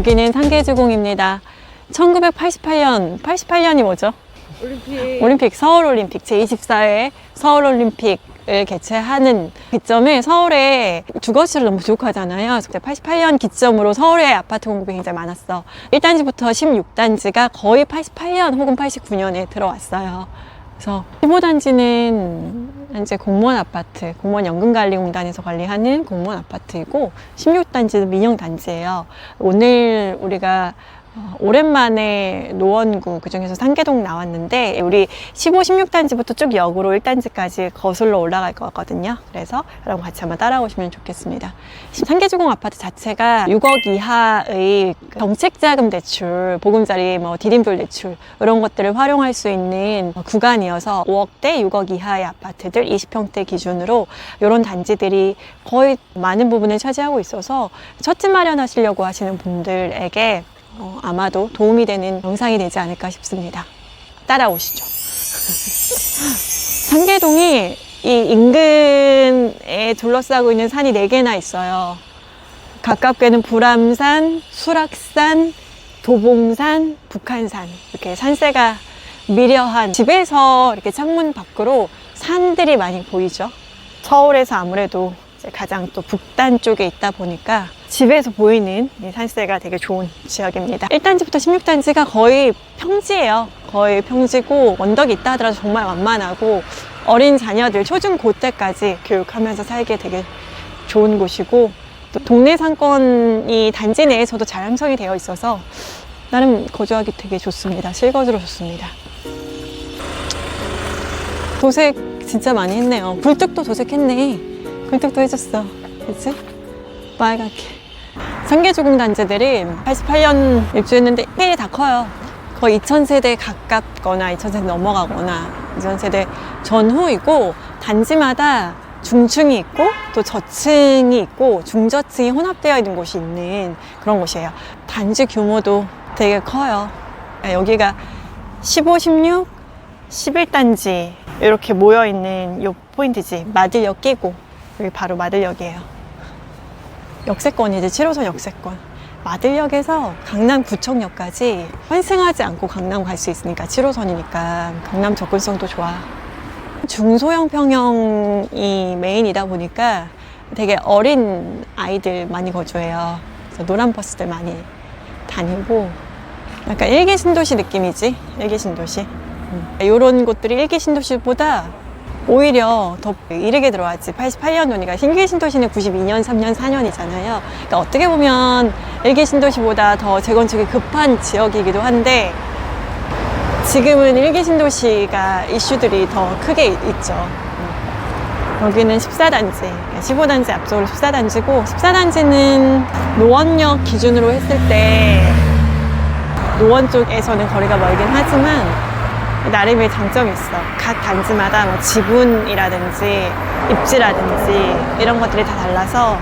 여기는 상계주공입니다. 1988년이 뭐죠? 올림픽, 서울올림픽 제24회 서울올림픽을 개최하는 기점에 서울에 주거시설 너무 부족하잖아요. 88년 기점으로 서울에 아파트 공급이 굉장히 많았어. 1단지부터 16단지가 거의 88년 혹은 89년에 들어왔어요. 그래서 15단지는 현재 공무원 아파트, 공무원 연금관리공단에서 관리하는 공무원 아파트이고 16단지는 민영단지예요. 오늘 우리가 오랜만에 노원구, 그중에서 상계동 나왔는데 우리 15, 16단지부터 쭉 역으로 1단지까지 거슬러 올라갈 것 같거든요. 그래서 여러분 같이 한번 따라오시면 좋겠습니다. 상계주공 아파트 자체가 6억 이하의 정책자금 대출, 보금자리, 디딤돌 대출 이런 것들을 활용할 수 있는 구간이어서 5억대, 6억 이하의 아파트들 20평대 기준으로 이런 단지들이 거의 많은 부분을 차지하고 있어서 첫 집 마련하시려고 하시는 분들에게 아마도 도움이 되는 영상이 되지 않을까 싶습니다. 따라오시죠. 상계동이 이 인근에 둘러싸고 있는 산이 4개나 있어요. 가깝게는 불암산, 수락산, 도봉산, 북한산 이렇게 산세가 미려한 집에서 이렇게 창문 밖으로 산들이 많이 보이죠. 서울에서 아무래도 가장 또 북단 쪽에 있다 보니까 집에서 보이는 이 산세가 되게 좋은 지역입니다. 1단지부터 16단지가 거의 평지예요. 거의 평지고 언덕이 있다 하더라도 정말 완만하고 어린 자녀들 초중고 때까지 교육하면서 살기에 되게 좋은 곳이고 또 동네 상권이 단지 내에서도 잘 형성이 되어 있어서 나름 거주하기 되게 좋습니다. 실거주로 좋습니다. 도색 진짜 많이 했네요. 굴뚝도 도색했네. 굴뚝도 해줬어. 그치? 빨갛게. 상계주공 단지들이 88년 입주했는데 스케일이 다 커요. 거의 2000세대 가깝거나 2000세대 넘어가거나 2000세대 전후이고 단지마다 중층이 있고 또 저층이 있고 중저층이 혼합되어 있는 곳이 있는 그런 곳이에요. 단지 규모도 되게 커요. 여기가 15, 16, 11단지 이렇게 모여있는 요 포인트지. 마들역 끼고 여기 바로 마들역이에요. 역세권이지. 7호선 역세권. 마들역에서 강남구청역까지 환승하지 않고 강남 갈 수 있으니까 7호선이니까 강남 접근성도 좋아. 중소형 평형이 메인이다 보니까 되게 어린 아이들 많이 거주해요. 그래서 노란 버스들 많이 다니고 약간 일개 신도시 느낌이지. 일개 신도시. 이런 곳들이 일개 신도시보다 오히려 더 이르게 들어왔지. 88년도니까 신규 신도시는 92년, 3년, 4년이잖아요. 그러니까 어떻게 보면 일개 신도시보다 더 재건축이 급한 지역이기도 한데 지금은 일개 신도시가 이슈들이 더 크게 있죠. 여기는 14단지, 15단지 앞쪽으로 14단지고 14단지는 노원역 기준으로 했을 때 노원 쪽에서는 거리가 멀긴 하지만 나름의 장점이 있어. 각 단지마다 뭐 지분이라든지 입지라든지 이런 것들이 다 달라서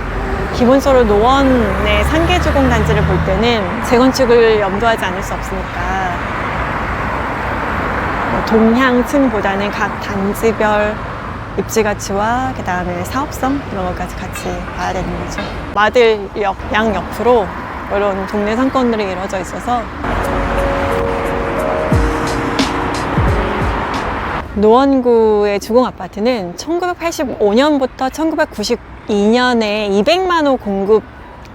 기본적으로 노원의 상계주공 단지를 볼 때는 재건축을 염두하지 않을 수 없으니까 동향층보다는 각 단지별 입지 가치와 그 다음에 사업성 이런 것까지 같이 봐야 되는 거죠. 마들역 양옆으로 이런 동네 상권들이 이루어져 있어서 노원구의 주공아파트는 1985년부터 1992년에 200만 호 공급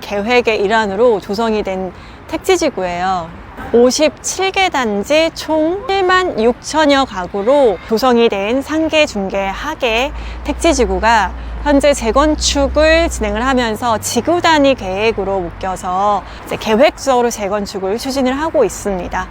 계획의 일환으로 조성이 된 택지지구예요. 57개 단지 총 7만 6천여 가구로 조성이 된 상계, 중계, 하계 택지지구가 현재 재건축을 진행을 하면서 지구 단위 계획으로 묶여서 이제 계획적으로 재건축을 추진을 하고 있습니다.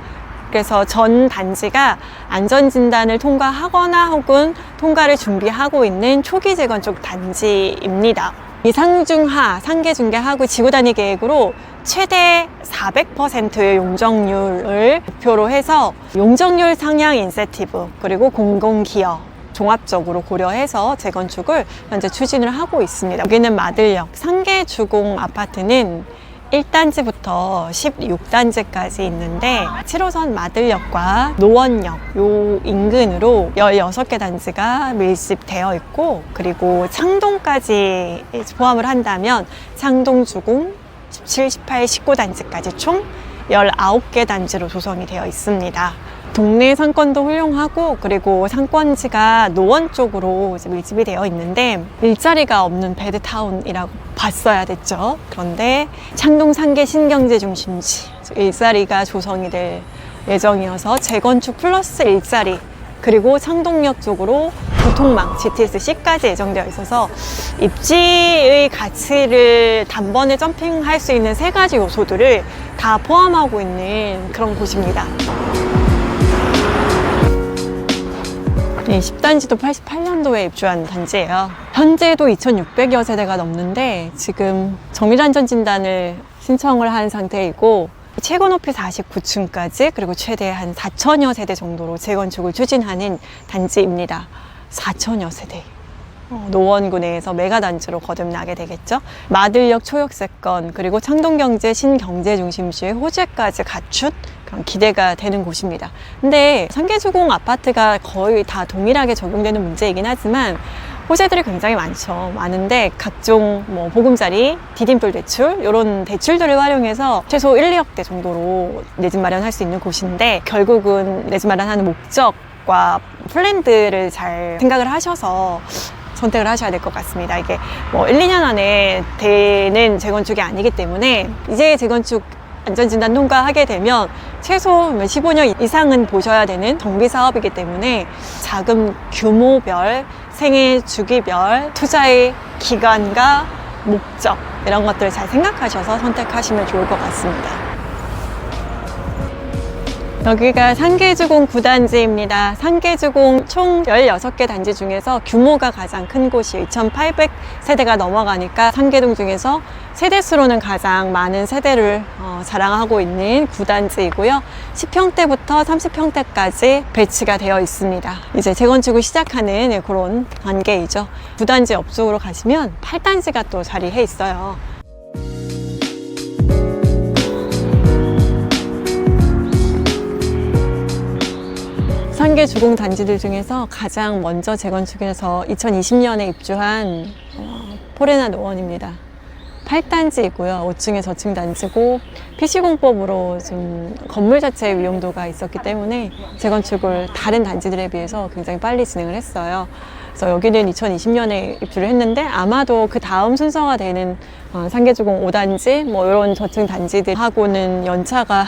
그래서 전 단지가 안전진단을 통과하거나 혹은 통과를 준비하고 있는 초기 재건축 단지입니다. 이 상중하, 상계중계하고 지구단위 계획으로 최대 400%의 용적률을 목표로 해서 용적률 상향 인센티브 그리고 공공기여 종합적으로 고려해서 재건축을 현재 추진을 하고 있습니다. 여기는 마들역 상계주공 아파트는 1단지부터 16단지까지 있는데 7호선 마들역과 노원역 요 인근으로 16개 단지가 밀집되어 있고 그리고 창동까지 포함을 한다면 창동주공, 17, 18, 19단지까지 총 19개 단지로 조성이 되어 있습니다. 동네 상권도 훌륭하고, 그리고 상권지가 노원 쪽으로 밀집이 되어 있는데 일자리가 없는 배드타운이라고 봤어야 됐죠. 그런데 창동 상계 신경제 중심지 일자리가 조성이 될 예정이어서 재건축 플러스 일자리, 그리고 창동역 쪽으로 교통망 GTS-C까지 예정되어 있어서 입지의 가치를 단번에 점핑할 수 있는 3가지 요소들을 다 포함하고 있는 그런 곳입니다. 10단지도 88년도에 입주한 단지예요. 현재도 2,600여 세대가 넘는데 지금 정밀안전진단을 신청을 한 상태이고, 최고 높이 49층까지 그리고 최대 한 4,000여 세대 정도로 재건축을 추진하는 단지입니다. 4,000여 세대. 노원구 내에서 메가단지로 거듭나게 되겠죠. 마들역 초역세권, 그리고 창동경제 신경제중심지의 호재까지 갖춘 그런 기대가 되는 곳입니다. 근데 상계주공 아파트가 거의 다 동일하게 적용되는 문제이긴 하지만 호재들이 굉장히 많은데 각종 보금자리, 디딤돌 대출 이런 대출들을 활용해서 최소 1, 2억대 정도로 내 집 마련할 수 있는 곳인데, 결국은 내 집 마련하는 목적과 플랜들을 잘 생각을 하셔서 선택을 하셔야 될 것 같습니다. 이게 1, 2년 안에 되는 재건축이 아니기 때문에 이제 재건축 안전진단 통과하게 되면 최소 15년 이상은 보셔야 되는 정비 사업이기 때문에 자금 규모별, 생애 주기별, 투자의 기간과 목적 이런 것들을 잘 생각하셔서 선택하시면 좋을 것 같습니다. 여기가 상계주공 9단지입니다. 상계주공 총 16개 단지 중에서 규모가 가장 큰 곳이 2,800세대가 넘어가니까 상계동 중에서 세대수로는 가장 많은 세대를 자랑하고 있는 9단지이고요. 10평대부터 30평대까지 배치가 되어 있습니다. 이제 재건축을 시작하는 그런 단계이죠. 9단지 옆쪽으로 가시면 8단지가 또 자리해 있어요. 상계 주공 단지들 중에서 가장 먼저 재건축해서 2020년에 입주한 포레나 노원입니다. 8단지이고요. 5층에 저층 단지고 PC공법으로 좀 건물 자체의 위험도가 있었기 때문에 재건축을 다른 단지들에 비해서 굉장히 빨리 진행을 했어요. 그래서 여기는 2020년에 입주를 했는데 아마도 그 다음 순서가 되는 상계주공 5단지 이런 저층 단지들하고는 연차가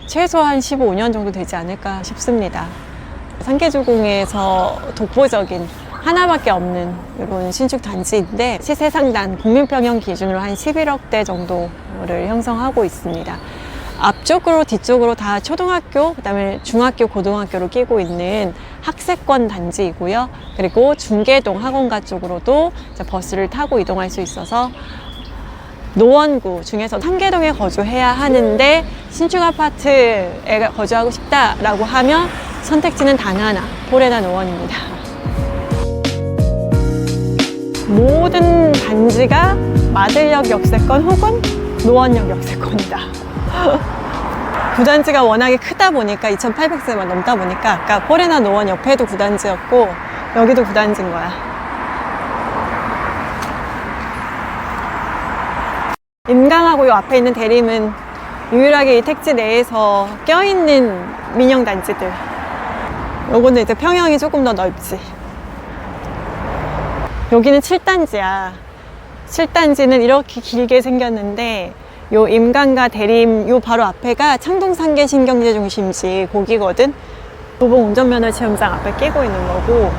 최소한 15년 정도 되지 않을까 싶습니다. 상계주공에서 독보적인 하나밖에 없는 이런 신축 단지인데 시세 상단 국민평형 기준으로 한 11억대 정도를 형성하고 있습니다. 앞쪽으로 뒤쪽으로 다 초등학교, 그다음에 중학교, 고등학교로 끼고 있는 학세권 단지이고요. 그리고 중계동 학원가 쪽으로도 버스를 타고 이동할 수 있어서 노원구 중에서 상계동에 거주해야 하는데 신축 아파트에 거주하고 싶다라고 하면 선택지는 단 하나, 포레나 노원입니다. 모든 단지가 마들역 역세권 혹은 노원역 역세권이다. 9단지가 워낙에 크다 보니까 2,800세만 넘다 보니까 아까 포레나 노원 옆에도 9단지였고 여기도 9단지인 거야. 임강하고 이 앞에 있는 대림은 유일하게 이 택지 내에서 껴있는 민영 단지들. 요거는 이제 평형이 조금 더 넓지. 여기는 7단지야. 7단지는 이렇게 길게 생겼는데 요 임강과 대림 요 바로 앞에가 창동상계 신경제중심지 거기거든. 도봉 운전면허 체험장 앞에 끼고 있는 거고,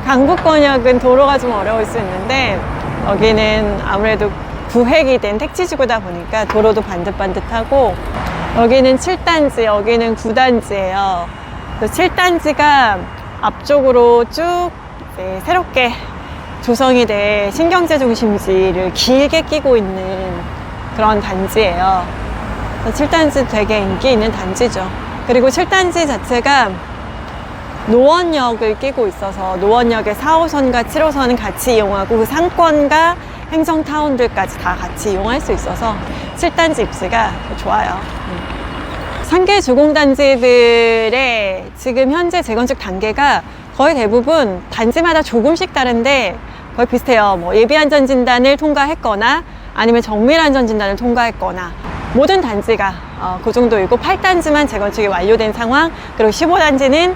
강북권역은 도로가 좀 어려울 수 있는데 여기는 아무래도 구획이 된 택지지구다 보니까 도로도 반듯반듯하고, 여기는 7단지, 여기는 9단지예요. 7단지가 앞쪽으로 쭉 새롭게 조성이 돼 신경제 중심지를 길게 끼고 있는 그런 단지예요. 7단지 되게 인기 있는 단지죠. 그리고 7단지 자체가 노원역을 끼고 있어서 노원역의 4호선과 7호선은 같이 이용하고 그 상권과 행정타운들까지 다 같이 이용할 수 있어서 7단지 입지가 좋아요. 상계 주공단지들의 지금 현재 재건축 단계가 거의 대부분 단지마다 조금씩 다른데 거의 비슷해요. 뭐 예비안전진단을 통과했거나 아니면 정밀안전진단을 통과했거나 모든 단지가 그 정도이고 8단지만 재건축이 완료된 상황, 그리고 15단지는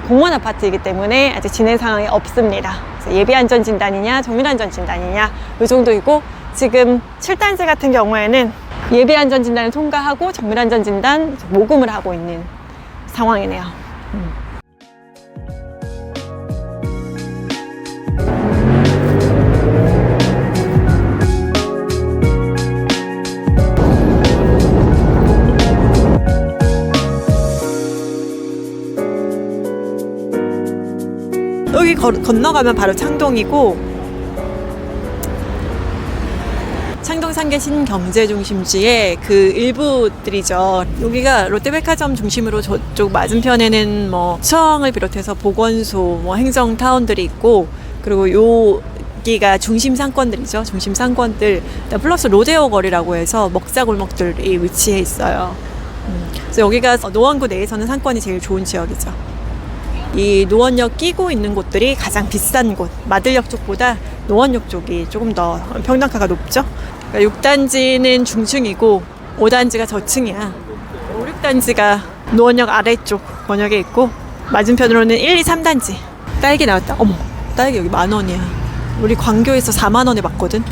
공무원 아파트이기 때문에 아직 진행 상황이 없습니다. 예비안전진단이냐 정밀안전진단이냐 이 정도이고, 지금 7단지 같은 경우에는 예비안전진단을 통과하고 정밀안전진단 모금을 하고 있는 상황이네요. 여기 건너가면 바로 창동이고, 창동 상계 신경제중심지의 그 일부들이죠. 여기가 롯데백화점 중심으로 저쪽 맞은편에는 뭐 시청을 비롯해서 보건소, 뭐 행정타운들이 있고, 그리고 여기가 중심 상권들이죠. 중심 상권들. 플러스 로데오 거리라고 해서 먹자골목들이 위치해 있어요. 그래서 여기가 노원구 내에서는 상권이 제일 좋은 지역이죠. 이 노원역 끼고 있는 곳들이 가장 비싼 곳, 마들역 쪽보다 노원역 쪽이 조금 더 평당가가 높죠. 그러니까 6단지는 중층이고 5단지가 저층이야. 5, 6단지가 노원역 아래쪽 권역에 있고, 맞은편으로는 1, 2, 3단지. 딸기 나왔다. 어머, 딸기 여기 10,000원이야. 우리 광교에서 40,000원에 봤거든.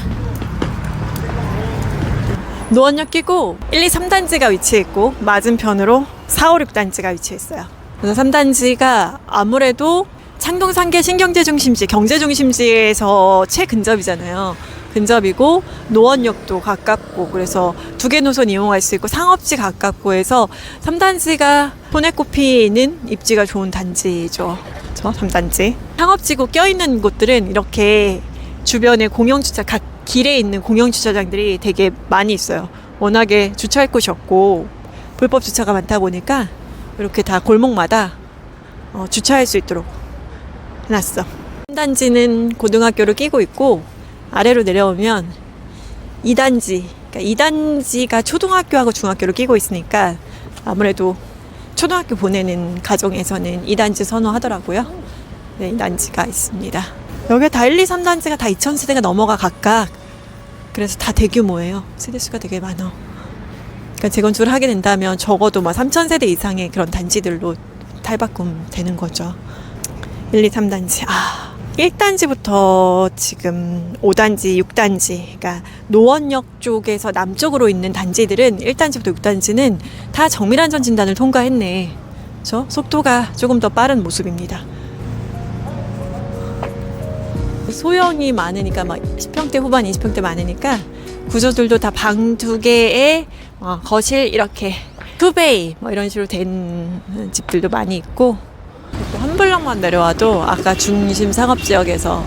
노원역 끼고 1, 2, 3단지가 위치해 있고, 맞은편으로 4, 5, 6단지가 위치해 있어요. 그래서 3단지가 아무래도 창동 상계 신경제중심지, 경제중심지에서 최근접이잖아요. 근접이고 노원역도 가깝고, 그래서 두 개 노선 이용할 수 있고 상업지 가깝고 해서 3단지가 손에 꼽히는 입지가 좋은 단지죠. 저 3단지. 상업지구 껴있는 곳들은 이렇게 주변에 공영주차, 각 길에 있는 공영주차장들이 되게 많이 있어요. 워낙에 주차할 곳이 없고 불법 주차가 많다 보니까 이렇게 다 골목마다 주차할 수 있도록 해놨어. 3단지는 고등학교를 끼고 있고, 아래로 내려오면 2단지, 그러니까 2단지가 초등학교하고 중학교를 끼고 있으니까 아무래도 초등학교 보내는 가정에서는 2단지 선호하더라고요. 네, 2단지가 있습니다. 여기 다 1, 2, 3단지가 다 2,000세대가 넘어가 각각. 그래서 다 대규모예요. 세대수가 되게 많아. 그러니까 재건축을 하게 된다면 적어도 3,000세대 이상의 그런 단지들로 탈바꿈 되는 거죠. 1, 2, 3단지. 1단지부터 지금 5단지, 6단지, 그러니까 노원역 쪽에서 남쪽으로 있는 단지들은 1단지부터 6단지는 다 정밀안전진단을 통과했네. 그렇죠? 속도가 조금 더 빠른 모습입니다. 소형이 많으니까 10평대 후반, 20평대 많으니까 구조들도 다 방 2개에 거실 이렇게 2베이 이런 식으로 된 집들도 많이 있고, 한 블럭만 내려와도 아까 중심 상업지역에서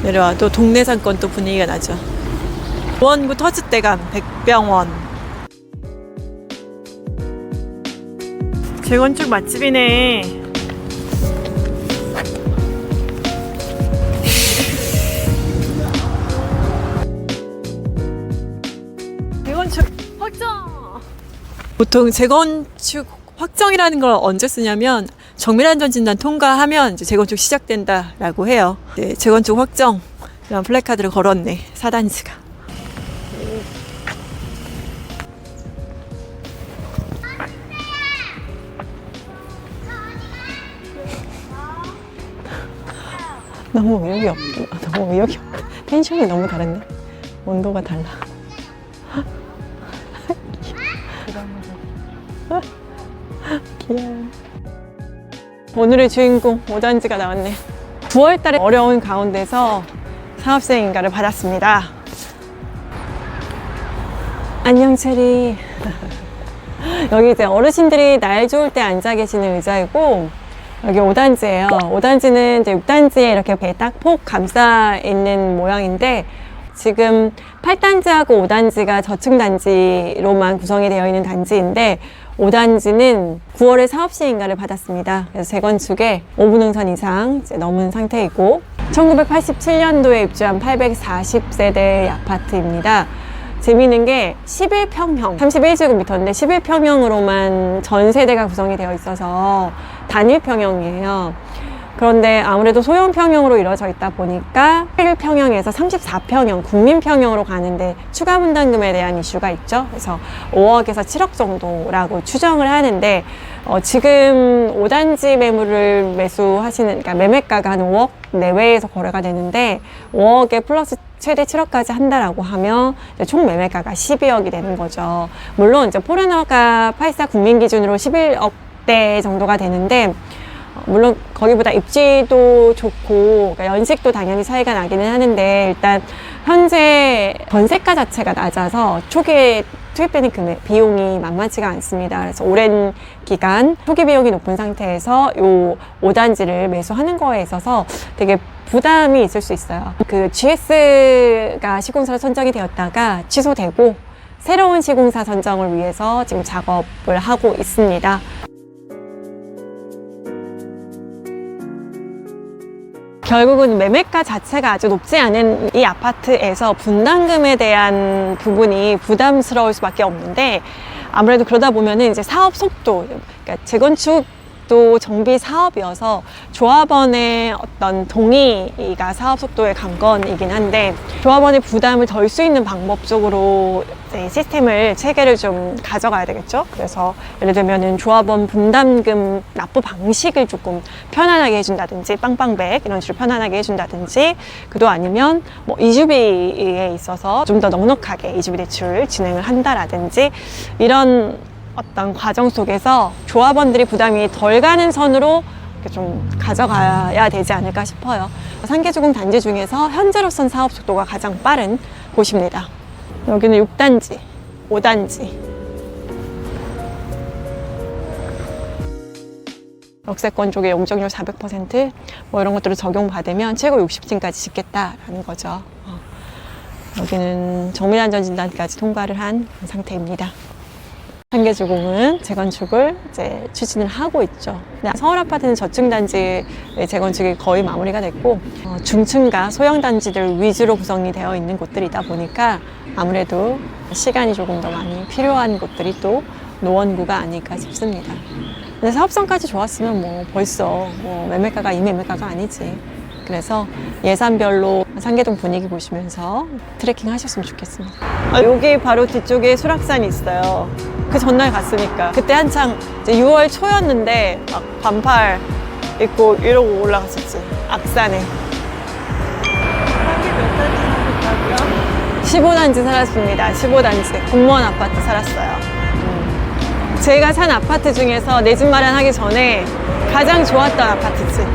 내려와도 동네 상권 또 분위기가 나죠. 노원구 터줏대감 백병원. 재건축 맛집이네. 재건축 확정! 보통 재건축 확정이라는 걸 언제 쓰냐면 정밀안전진단 통과하면 이제 재건축 시작된다라고 해요. 네, 재건축 확정 이런 플래카드를 걸었네, 4단지가. 너무 의욕이 없다. 너무 의욕이 없다. 텐션이 너무 다른데? 온도가 달라. 귀여워. 오늘의 주인공 5단지가 나왔네. 9월달에 어려운 가운데서 사업생 인가를 받았습니다. 안녕 체리. 여기 이제 어르신들이 날 좋을 때 앉아 계시는 의자이고, 여기 5단지예요. 5단지는 이제 6단지에 이렇게 딱 폭 감싸 있는 모양인데, 지금 8단지하고 5단지가 저층단지로만 구성이 되어 있는 단지인데, 5단지는 9월에 사업시 인가를 받았습니다. 그래서 재건축에 5분응선 이상 이제 넘은 상태이고, 1987년도에 입주한 840세대 아파트입니다. 재미있는 게 11평형, 31제곱미터인데 11평형으로만 전 세대가 구성이 되어 있어서 단일평형이에요. 그런데 아무래도 소형평형으로 이루어져 있다 보니까 11평형에서 34평형, 국민평형으로 가는데 추가 분담금에 대한 이슈가 있죠. 그래서 5억에서 7억 정도라고 추정을 하는데 지금 5단지 매물을 매수하시는, 그러니까 매매가가 한 5억 내외에서 거래가 되는데 5억에 플러스 최대 7억까지 한다라고 하면 총 매매가가 12억이 되는 거죠. 물론 이제 포레너가 84 국민 기준으로 11억대 정도가 되는데 물론 거기보다 입지도 좋고 그러니까 연식도 당연히 차이가 나기는 하는데 일단 현재 전세가 자체가 낮아서 초기에 투입되는 금액, 비용이 만만치가 않습니다. 그래서 오랜 기간 초기 비용이 높은 상태에서 요 5단지를 매수하는 거에 있어서 되게 부담이 있을 수 있어요. 그 GS가 시공사로 선정이 되었다가 취소되고 새로운 시공사 선정을 위해서 지금 작업을 하고 있습니다. 결국은 매매가 자체가 아주 높지 않은 이 아파트에서 분담금에 대한 부분이 부담스러울 수밖에 없는데 아무래도 그러다 보면은 이제 사업 속도, 그러니까 재건축도 정비 사업이어서 조합원의 어떤 동의가 사업 속도의 관건이긴 한데 조합원의 부담을 덜 수 있는 방법 쪽으로 시스템을 체계를 좀 가져가야 되겠죠. 그래서 예를 들면은 조합원 분담금 납부 방식을 조금 편안하게 해준다든지 빵빵백 이런 식으로 편안하게 해준다든지 그도 아니면 뭐 이주비에 있어서 좀 더 넉넉하게 이주비 대출 진행을 한다라든지 이런 어떤 과정 속에서 조합원들이 부담이 덜 가는 선으로 좀 가져가야 되지 않을까 싶어요. 상계주공 단지 중에서 현재로선 사업 속도가 가장 빠른 곳입니다. 여기는 6단지, 5단지. 역세권 쪽에 용적률 400%, 뭐 이런 것들을 적용받으면 최고 60층까지 짓겠다라는 거죠. 여기는 정밀안전진단까지 통과를 한 상태입니다. 상계주공은 재건축을 이제 추진을 하고 있죠. 서울 아파트는 저층 단지 재건축이 거의 마무리가 됐고 중층과 소형 단지들 위주로 구성이 되어 있는 곳들이다 보니까 아무래도 시간이 조금 더 많이 필요한 곳들이 또 노원구가 아닐까 싶습니다. 근데 사업성까지 좋았으면 뭐 벌써 뭐 매매가가 이 매매가가 아니지. 그래서 예산별로 상계동 분위기 보시면서 트레킹 하셨으면 좋겠습니다. 여기 바로 뒤쪽에 수락산이 있어요. 그 전날 갔으니까 그때 한창 이제 6월 초였는데 막 반팔 입고 이러고 올라갔었지. 악산에. 상계 몇 단지 사셨다고요? 15단지 살았습니다. 15단지 공무원 아파트 살았어요. 제가 산 아파트 중에서 내 집 마련하기 전에 가장 좋았던 아파트지.